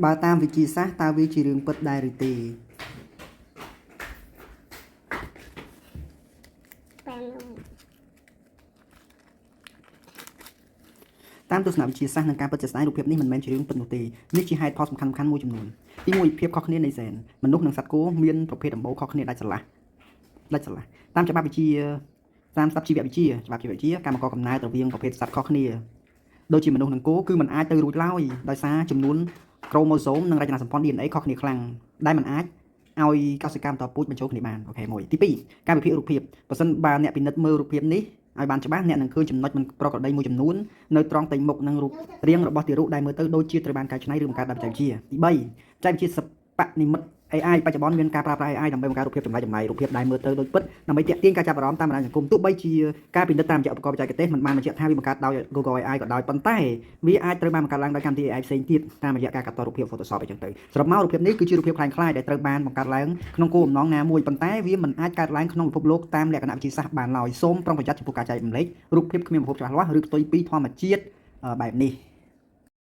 បើតាមវិទ្យាសាស្ត្រតើវាជារឿងពិតដែរឬទេតាមទស្សនវិទ្យាសាស្ត្រនិងការពិតជាក់ស្ដែងរូបភាពនេះមិនមែនជារឿងពិតនោះទេនេះជាហេតុផលសំខាន់មួយចំនួនទី1ភាពខុសគ្នានៃហ្សែនមនុស្សនិងសត្វគោមានប្រភេទដំបូលខុសគ្នាដាច់ស្រឡះតាមច្បាប់វិទ្យាតាមច្បាប់ជីវវិទ្យាកម្មករកំណើតរវាងប្រភេទសត្វខុសគ្នាដូចជាមនុស្សនិងគោគឺមិនអាចទៅរួចឡើយដោយសារចំនួនក្រូម៉ូសូមនិងរចនាសម្ព័ន្ធ DNA ខុសគ្នាខ្លាំងដែលមិនអាចឲ្យកោសិកាបន្តពូជបញ្ចូលគ្នាបានអូខេមួយទី2ការវិភាគរូបភាពបើសិនបើអ្នកពិនិត្យមើលរូបភាពនេះឲ្យបានច្បាស់អ្នកនឹងឃើញចំណុចមិនប្រក្រតីមួយចំនួននៅត្រង់ផ្ទៃមុខនិងរូបរាងរបស់ទារកដែលមើលទៅដូចជាត្រូវបានកែច្នៃឬបង្កើតដោយបច្ចេកវិទ្យាទី3បច្ចេកវិទ្យាសិប្បនិម្មិត AI បច្ចុប្បន្នមានការប្រើប្រាស់ AI ដើម្បីបង្កើតរូបភាពចម្លែករូបភាពដែលមើលទៅដូចពិតដើម្បីទាក់ទាញការចាប់អារម្មណ៍តាមបណ្ដាញសង្គមទោះបីជាការពិនិត្យតាមរយៈឧបករណ៍បច្ចេកទេសមិនបានបញ្ជាក់ថាវាបង្កើតដោយ Google AI ក៏ដោយប៉ុន្តែវាអាចត្រូវបានបង្កើតឡើងដោយកម្មវិធី AI ផ្សេងទៀតតាមរយៈការកាត់តរូបភាព Photoshop អីចឹងទៅសរុបមករូបភាពនេះគឺជារូបភាពคล้ายៗដែលត្រូវបានបង្កើតឡើងក្នុងគោលបំណងណាមួយប៉ុន្តែវាមិនអាចកើតឡើងក្នុងពិភពលោកតាមលក្ខណៈវិទ្យាសាស្ត្របានឡើយសូមប្រុងប្រយ័ត្នចំពោះការចែករំលែករូបភាពគ្មានប្រភពច្បាស់លាស់ឬផ្ទុយពីធម្មជាតិបែបនេះ